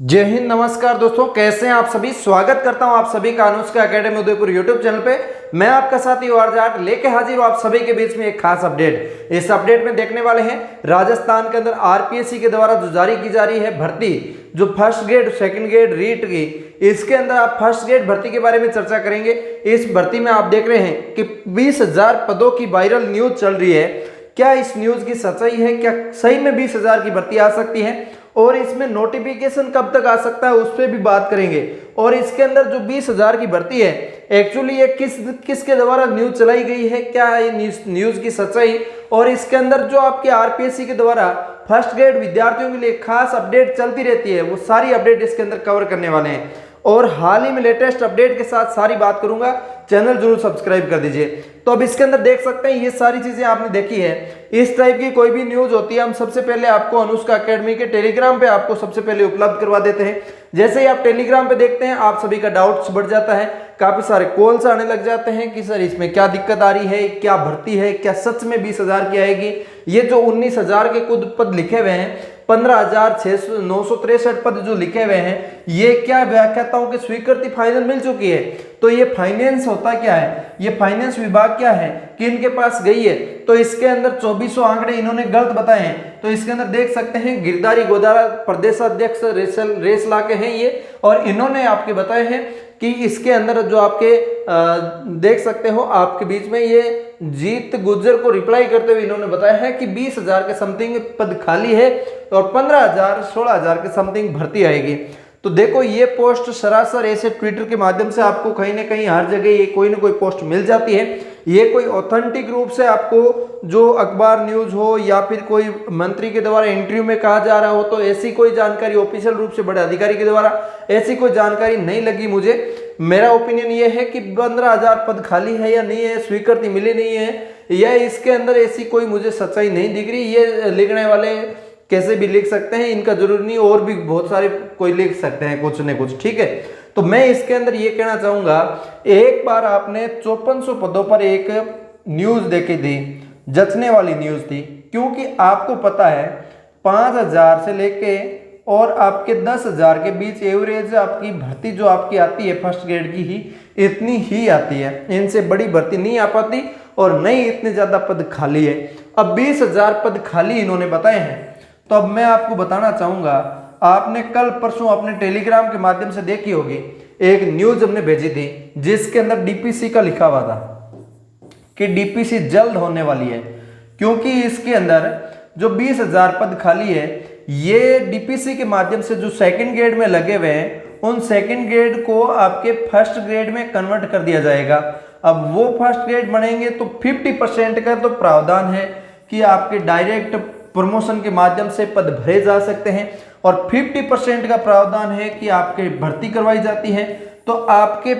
जय हिंद, नमस्कार दोस्तों, कैसे हैं आप सभी। स्वागत करता हूं आप सभी का Anushka academy Udaipur YouTube channel पे। मैं आपका साथी और जाट लेके हाजिर हूं आप सभी के बीच में एक खास अपडेट। इस अपडेट में देखने वाले हैं राजस्थान के अंदर आरपीएससी के द्वारा जो जारी की जा रही है भर्ती, जो first grade second grade REET की, इसके अंदर आप फर्स्ट ग्रेड भर्ती के बारे में चर्चा करेंगे। इस भर्ती में आप देख रहे हैं कि 20,000 पदों की वायरल न्यूज चल रही है। क्या इस न्यूज की सच्चाई है? क्या सही में 20,000 की भर्ती आ सकती है? और इसमें नोटिफिकेशन कब तक आ सकता है उस पर भी बात करेंगे। और इसके अंदर जो 20,000 की भर्ती है, एक्चुअली ये किसके द्वारा न्यूज चलाई गई है, क्या है न्यूज की सच्चाई। और इसके अंदर जो आपके आरपीएससी के द्वारा फर्स्ट ग्रेड विद्यार्थियों के लिए खास अपडेट चलती रहती है, वो सारी अपडेट इसके अंदर कवर करने वाले हैं। और हाल ही में लेटेस्ट अपडेट के साथ सारी बात करूंगा। चैनल जरूर सब्सक्राइब कर दीजिए। तो अब इसके अंदर देख सकते हैं ये सारी चीजें आपने देखी है। इस टाइप की कोई भी न्यूज होती है हम सबसे पहले आपको अनुष्का एकेडमी के टेलीग्राम पे आपको सबसे पहले उपलब्ध करवा देते हैं। जैसे ही आप टेलीग्राम पे देखते हैं आप सभी का डाउट्स बढ़ जाता है, काफी सारे कॉल्स आने लग जाते हैं कि सर इसमें क्या दिक्कत आ रही है, क्या भर्ती है, क्या सच में 20,000 की आएगी। ये जो 19,000 के कुछ पद लिखे हुए हैं, 15,963 पद जो लिखे हुए हैं, ये क्या व्याख्याताओं की स्वीकृति फाइनल मिल चुकी है। तो ये फाइनेंस होता क्या है, ये फाइनेंस विभाग क्या है कि इनके पास गई है। तो इसके अंदर 2400 आंकड़े इन्होंने गलत बताए हैं। तो इसके अंदर देख सकते हैं गिरधारी गोदारा प्रदेशाध्यक्ष रेस ला के हैं ये, और इन्होंने आपके बताए हैं कि इसके अंदर जो आपके देख सकते हो आपके बीच में ये जीत गुज्जर को रिप्लाई करते हुए इन्होंने बताया है कि 20,000 के समथिंग पद खाली है और 15,000 16,000 के समथिंग भर्ती आएगी। तो देखो ये पोस्ट सरासर ऐसे ट्विटर के माध्यम से आपको कहीं ना कहीं हर जगह ये कोई ना कोई पोस्ट मिल जाती है। ये कोई ऑथेंटिक रूप से आपको जो अखबार न्यूज हो या फिर कोई मंत्री के द्वारा इंटरव्यू में कहा जा रहा हो, तो ऐसी कोई जानकारी ऑफिशियल रूप से बड़े अधिकारी के द्वारा ऐसी कोई जानकारी नहीं लगी मुझे। मेरा ओपिनियन ये है कि 15,000 पद खाली है या नहीं है, स्वीकृति मिली नहीं है, या इसके अंदर ऐसी कोई मुझे सच्चाई नहीं दिख रही। ये लिखने वाले कैसे भी लिख सकते हैं, इनका जरूरी नहीं, और भी बहुत सारे कोई लिख सकते हैं कुछ न कुछ, ठीक है। तो मैं इसके अंदर ये कहना चाहूंगा, एक बार आपने 5400 पदों पर एक न्यूज देखी थी, जचने वाली न्यूज थी, क्योंकि आपको पता है 5,000 से लेके और आपके 10,000 के बीच एवरेज आपकी भर्ती जो आपकी आती है फर्स्ट ग्रेड की ही इतनी ही आती है। इनसे बड़ी भर्ती नहीं आ पाती और नहीं इतने ज्यादा पद खाली है। अब 20,000 पद खाली इन्होंने बताए हैं। तो अब मैं आपको बताना चाहूंगा, आपने कल परसों अपने टेलीग्राम के माध्यम से देखी होगी, एक न्यूज हमने भेजी थी जिसके अंदर डीपीसी का लिखा हुआ था कि डीपीसी जल्द होने वाली है, क्योंकि इसके अंदर जो 20,000 पद खाली है ये डीपीसी के माध्यम से जो सेकंड ग्रेड में लगे हुए हैं उन सेकंड ग्रेड को आपके फर्स्ट ग्रेड में कन्वर्ट कर दिया जाएगा। अब वो फर्स्ट ग्रेड बनेंगे तो 50% का तो प्रावधान है कि आपके डायरेक्ट प्रमोशन के माध्यम से पद भरे जा सकते हैं, और 50% का प्रावधान है कि आपके भर्ती करवाई जाती है। तो आपके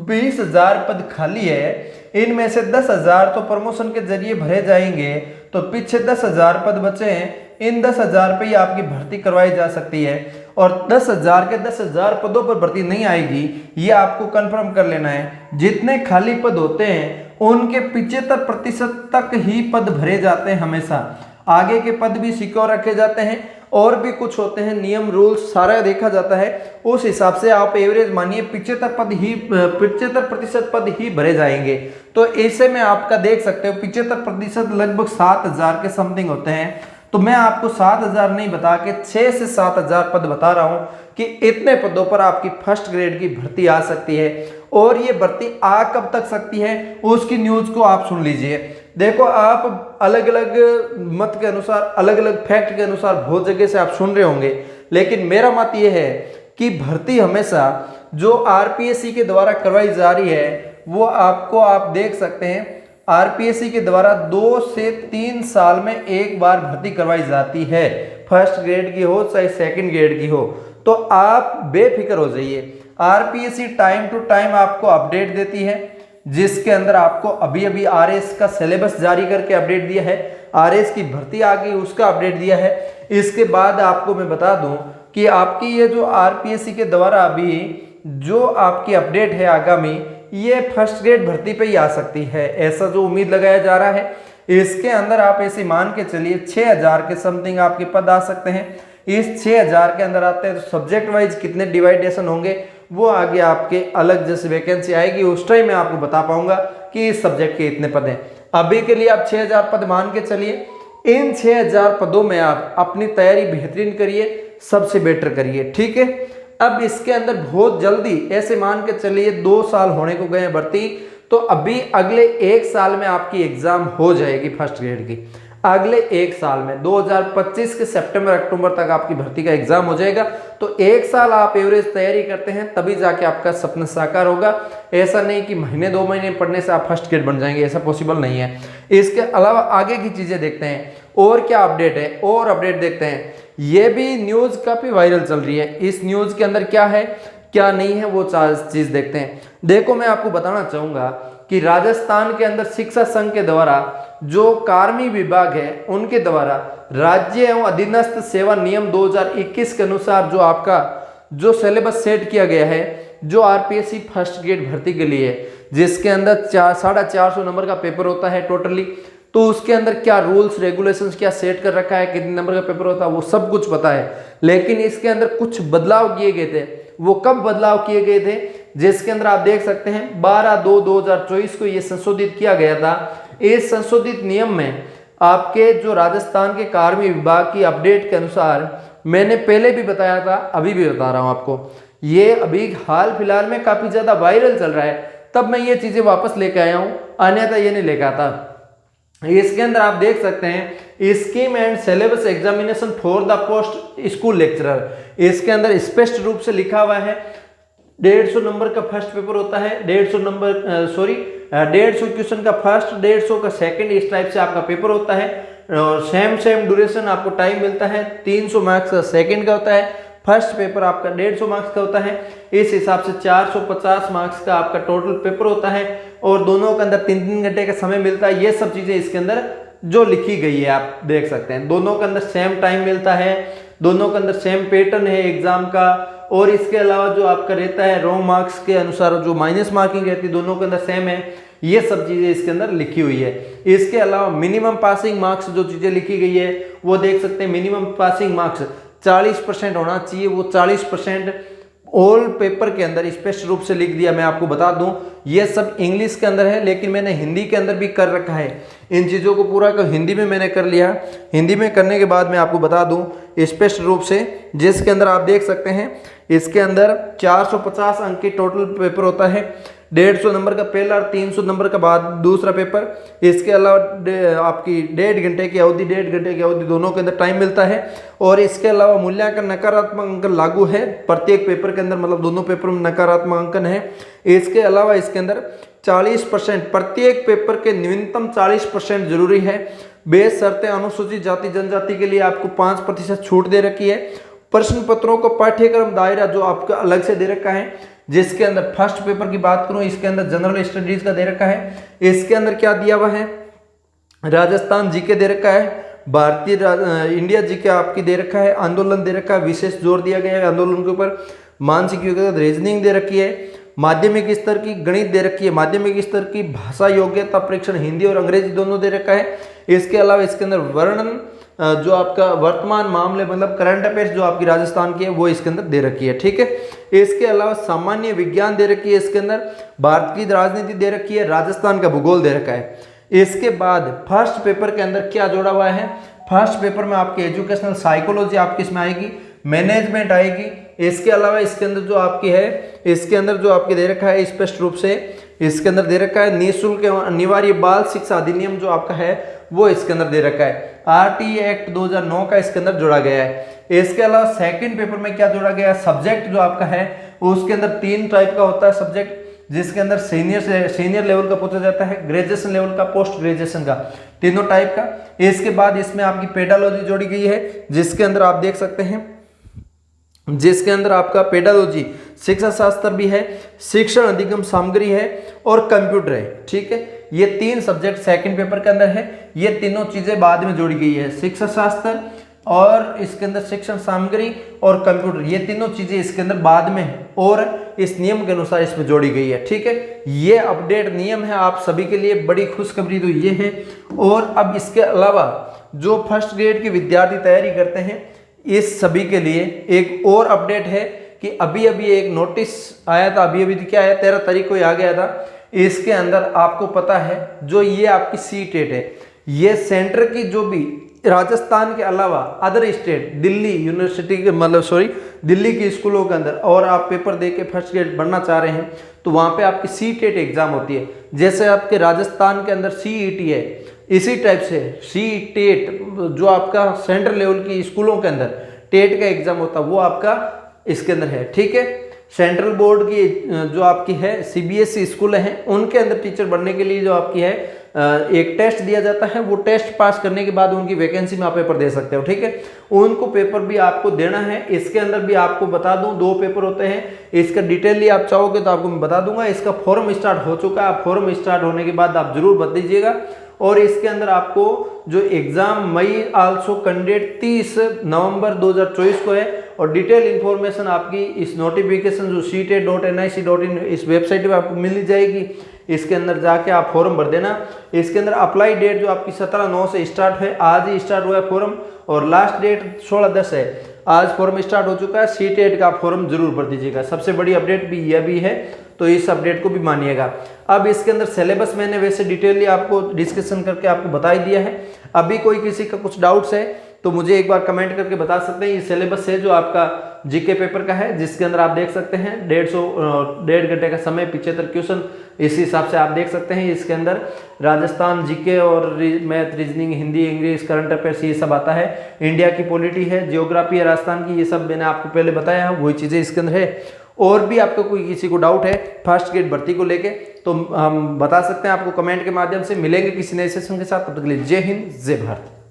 20,000 पद खाली है, इनमें से 10,000 तो प्रमोशन के जरिए भरे जाएंगे, तो पीछे 10,000 पद बचे हैं। इन 10,000 पे ही आपकी भर्ती करवाई जा सकती है, और 10,000 के 10,000 पदों पर भर्ती नहीं आएगी, ये आपको कंफर्म कर लेना है। जितने खाली पद होते हैं उनके 75% तक ही पद भरे जाते हैं हमेशा, आगे के पद भी सिक्योर रखे जाते हैं, और भी कुछ होते हैं नियम रूल्स सारा देखा जाता है। उस हिसाब से आप एवरेज मानिए 75% पद ही भरे जाएंगे। तो ऐसे में आपका देख सकते हो 75% लगभग 7,000 के समथिंग होते हैं। तो मैं आपको 7,000 नहीं बता के 6 से 7,000 पद बता रहा हूं कि इतने पदों पर आपकी फर्स्ट ग्रेड की भर्ती आ सकती है। और ये भर्ती आ कब तक सकती है उसकी न्यूज को आप सुन लीजिए। देखो, आप अलग अलग मत के अनुसार, अलग अलग फैक्ट के अनुसार बहुत जगह से आप सुन रहे होंगे, लेकिन मेरा मत ये है कि भर्ती हमेशा जो आरपीएससी के द्वारा करवाई जा रही है वो आपको आप देख सकते हैं आरपीएससी के द्वारा 2 से 3 साल में एक बार भर्ती करवाई जाती है, फर्स्ट ग्रेड की हो चाहे सेकंड ग्रेड की हो। तो आप बेफिक्र हो जाइए, आरपीएससी टाइम टू टाइम आपको अपडेट देती है, जिसके अंदर आपको अभी अभी आरएस का सिलेबस जारी करके अपडेट दिया है, आरएस की भर्ती आ गई उसका अपडेट दिया है। इसके बाद आपको मैं बता दूं कि आपकी ये जो आरपीएससी के द्वारा अभी जो आपकी अपडेट है आगामी, ये फर्स्ट ग्रेड भर्ती पे ही आ सकती है, ऐसा जो उम्मीद लगाया जा रहा है। इसके अंदर आप ऐसे मान के चलिए 6,000 के समथिंग आपके पद आ सकते हैं। इस 6000 के अंदर आते हैं। तो सब्जेक्ट वाइज कितने डिवाइडेशन होंगे वो आगे आपके अलग जैसे वैकेंसी आएगी उस टाइम मैं आपको बता पाऊंगा कि इस सब्जेक्ट के इतने पद हैं। अभी के लिए आप 6000 पद मान के चलिए। इन 6000 पदों में आप अपनी तैयारी बेहतरीन करिए, सबसे बेटर करिए, ठीक है। अब इसके अंदर बहुत जल्दी ऐसे मान के चलिए 2 साल होने को गए हैं भर्ती, तो अभी अगले 1 साल में आपकी एग्जाम हो जाएगी फर्स्ट ग्रेड की। अगले 1 साल में 2025 के सितंबर अक्टूबर तक आपकी भर्ती का एग्जाम हो जाएगा। तो 1 साल आप एवरेज तैयारी करते हैं तभी जाके आपका सपना साकार होगा। ऐसा नहीं कि महीने 2 महीने पढ़ने से आप फर्स्ट ग्रेड बन जाएंगे, ऐसा पॉसिबल नहीं है। इसके अलावा आगे की चीजें देखते हैं और क्या अपडेट है, और अपडेट देखते हैं। ये भी न्यूज काफी वायरल चल रही है, इस न्यूज के अंदर क्या है क्या नहीं है वो चीज देखते हैं। देखो मैं आपको बताना चाहूंगा कि राजस्थान के अंदर शिक्षा संघ के द्वारा जो कार्मिक विभाग है उनके द्वारा राज्य एवं अधीनस्थ सेवा नियम 2021 के अनुसार जो आपका जो सिलेबस सेट किया गया है जो आरपीएससी फर्स्ट ग्रेड भर्ती के लिए है, जिसके अंदर 450 नंबर का पेपर होता है टोटली। तो उसके अंदर क्या रूल्स रेगुलेशंस क्या सेट कर रखा है, कितने नंबर का पेपर होता है वो सब कुछ पता है। लेकिन इसके अंदर कुछ बदलाव किए गए थे। वो कब बदलाव किए गए थे, जिसके अंदर आप देख सकते हैं 12/2/2024 को ये संशोधित किया गया था। इस संशोधित नियम में आपके जो राजस्थान के कार्मिक विभाग की अपडेट के अनुसार, मैंने पहले भी बताया था अभी भी बता रहा हूं आपको, ये अभी हाल फिलहाल में काफी ज्यादा वायरल चल रहा है, तब मैं ये चीजें वापस लेके आया हूं, अन्यथा ये नहीं लेकर आता। इसके अंदर आप देख सकते हैं scheme and syllabus examination for the post school lecturer. इसके अंदर स्पष्ट रूप से लिखा हुआ है 150 नंबर का फर्स्ट पेपर होता है, 150 क्वेश्चन का फर्स्ट, 150 का सेकंड, इस टाइप से आपका पेपर होता है। और सेम ड्यूरेशन आपको टाइम मिलता है, 300 मार्क्स का सेकंड का होता है, फर्स्ट पेपर आपका 150 मार्क्स का होता है। इस हिसाब से 450 मार्क्स का आपका टोटल पेपर होता है और दोनों के अंदर 3-3 घंटे का समय मिलता है। ये सब चीजें इसके अंदर जो लिखी गई है आप देख सकते हैं। दोनों के अंदर सेम टाइम मिलता है, दोनों के अंदर सेम पैटर्न है एग्जाम का। और इसके अलावा जो आपका रहता है रॉन्ग मार्क्स के अनुसार जो माइनस मार्किंग रहती है दोनों के अंदर सेम है। ये सब चीजें इसके अंदर लिखी हुई है। इसके अलावा मिनिमम पासिंग मार्क्स जो चीजें लिखी गई है वो देख सकते हैं। मिनिमम पासिंग मार्क्स 40% होना चाहिए, वो 40% ऑल पेपर के अंदर स्पष्ट रूप से लिख दिया। मैं आपको बता दूं ये सब इंग्लिश के अंदर है, लेकिन मैंने हिंदी के अंदर भी कर रखा है। इन चीज़ों को पूरा कर हिंदी में मैंने कर लिया। हिंदी में करने के बाद मैं आपको बता दूं स्पष्ट रूप से, जिसके अंदर आप देख सकते हैं इसके अंदर 450 अंक की टोटल पेपर होता है। 150 नंबर का पहला और 300 नंबर का बाद दूसरा पेपर। इसके अलावा आपकी 1.5 घंटे की अवधि, 1.5 घंटे की अवधि दोनों के अंदर टाइम मिलता है। और इसके अलावा मूल्यांकन नकारात्मक अंकन लागू है प्रत्येक पेपर के अंदर, मतलब दोनों पेपर में नकारात्मक अंकन है। इसके अलावा इसके अंदर 40% प्रत्येक पेपर के न्यूनतम 40% जरूरी है। बेस शर्तें अनुसूचित जाति जनजाति के लिए आपको 5% छूट दे रखी है। प्रश्न पत्रों को पाठ्यक्रम दायरा जो आपका अलग से दे रखा है, जिसके अंदर फर्स्ट पेपर की बात करूं इसके अंदर जनरल स्टडीज का दे रखा है। इसके अंदर क्या दिया हुआ है, राजस्थान जीके दे रखा है, भारतीय इंडिया जीके आपकी दे रखा है, आंदोलन दे रखा है, विशेष जोर दिया गया है आंदोलन के ऊपर। मानसिक योग्यता रीजनिंग दे रखी है, माध्यमिक स्तर की गणित दे रखी है, माध्यमिक स्तर की भाषा योग्यता परीक्षण हिंदी और अंग्रेजी दोनों दे रखा है। इसके अलावा इसके अंदर वर्णन जो आपका वर्तमान मामले मतलब करंट अफेयर्स जो आपकी राजस्थान की है वो इसके अंदर दे रखी है, ठीक है। इसके अलावा सामान्य विज्ञान दे रखी है, इसके अंदर भारत की राजनीति दे रखी है, राजस्थान का भूगोल दे रखा है। इसके बाद फर्स्ट पेपर के अंदर क्या जोड़ा हुआ है, फर्स्ट पेपर में आपकी एजुकेशनल साइकोलॉजी आपकी इसमें आएगी, मैनेजमेंट आएगी। इसके अलावा इसके अंदर जो आपकी है इसके अंदर जो आपके दे रखा है स्पष्ट रूप से इसके अंदर दे रखा है निःशुल्क अनिवार्य बाल शिक्षा अधिनियम जो आपका है वो इसके अंदर दे रखा है। आरटीई एक्ट 2009 का इसके अंदर जोड़ा गया है। इसके अलावा सेकंड पेपर में क्या जोड़ा गया है, सब्जेक्ट जो आपका है उसके अंदर 3 टाइप का होता है सब्जेक्ट, जिसके अंदर सीनियर लेवल का पूछा जाता है, ग्रेजुएशन लेवल का, पोस्ट ग्रेजुएशन का, तीनों टाइप का। इसके बाद इसमें आपकी पेडालॉजी जोड़ी गई है, जिसके अंदर आप देख सकते हैं जिसके अंदर आपका पेडालॉजी शिक्षा शास्त्र भी है, शिक्षण अधिगम सामग्री है और कंप्यूटर है, ठीक है। ये 3 सब्जेक्ट सेकंड पेपर के अंदर है। ये तीनों चीजें बाद में जोड़ी गई है, शिक्षा शास्त्र और इसके अंदर शिक्षण सामग्री और कंप्यूटर, ये तीनों चीजें इसके अंदर बाद में है और इस नियम के अनुसार इसमें जोड़ी गई है, ठीक है। ये अपडेट नियम है आप सभी के लिए, बड़ी खुशखबरी तो ये है। और अब इसके अलावा जो फर्स्ट ग्रेड के विद्यार्थी तैयारी करते हैं इस सभी के लिए एक और अपडेट है कि अभी अभी एक नोटिस आया था, अभी अभी क्या है 13 तारीख को ही आ गया था। इसके अंदर आपको पता है जो ये आपकी सीटेट है, ये सेंटर की जो भी राजस्थान के अलावा अदर स्टेट दिल्ली यूनिवर्सिटी के दिल्ली के स्कूलों के अंदर और आप पेपर दे के फर्स्ट ग्रेड बनना चाह रहे हैं तो वहाँ पे आपकी सीटेट एग्जाम होती है। जैसे आपके राजस्थान के अंदर सीईटी है, इसी टाइप से सीटेट जो आपका सेंट्रल लेवल की स्कूलों के अंदर टेट का एग्जाम होता है वो आपका इसके अंदर है। ठीक है, सेंट्रल बोर्ड की जो आपकी है सीबीएसई स्कूल हैं उनके अंदर टीचर बनने के लिए जो आपकी है एक टेस्ट दिया जाता है, वो टेस्ट पास करने के बाद उनकी वैकेंसी में आप पेपर दे सकते हो। ठीक है, उनको पेपर भी आपको देना है। इसके अंदर भी आपको बता दूं 2 पेपर होते हैं, इसका डिटेलली आप चाहोगे तो आपको मैं बता दूंगा। इसका फॉर्म स्टार्ट हो चुका है, फॉर्म स्टार्ट होने के बाद आप जरूर बता दीजिएगा। और इसके अंदर आपको जो एग्जाम मई आल्सो कैंडिडेट 30 नवंबर 2024 को है और डिटेल इंफॉर्मेशन आपकी इस नोटिफिकेशन जो CTET.nic.in इस वेबसाइट पे आपको मिल जाएगी। इसके अंदर जाके आप फॉर्म भर देना। इसके अंदर अप्लाई डेट जो आपकी 17/9 से स्टार्ट है, आज ही स्टार्ट हुआ है फॉर्म और लास्ट डेट 16/10 है। आज फॉर्म स्टार्ट हो चुका है, CTET का फॉर्म जरूर भर दीजिएगा। सबसे बड़ी अपडेट भी यह भी है तो इस अपडेट को भी मानिएगा। अब इसके अंदर सिलेबस मैंने वैसे डिटेलली आपको डिस्कशन करके आपको बता ही दिया है। अभी कोई किसी का कुछ डाउट्स है तो मुझे एक बार कमेंट करके बता सकते हैं। ये सिलेबस है जो आपका जीके पेपर का है, जिसके अंदर आप देख सकते हैं 1.5 घंटे का समय, 75 क्वेश्चन, इसी हिसाब से आप देख सकते हैं। इसके अंदर राजस्थान जीके और math, reasoning, Hindi, English, current affairs ये सब आता है। इंडिया की पॉलिटी है, जियोग्राफी है राजस्थान की, ये सब मैंने आपको पहले बताया है, वही चीज़ें इसके अंदर है। और भी आपको कोई किसी को डाउट है फर्स्ट ग्रेड भर्ती को लेके तो हम बता सकते हैं आपको कमेंट के माध्यम से। मिलेंगे किसी नए सेशन के साथ, तब तक के लिए जय हिंद, जय भारत।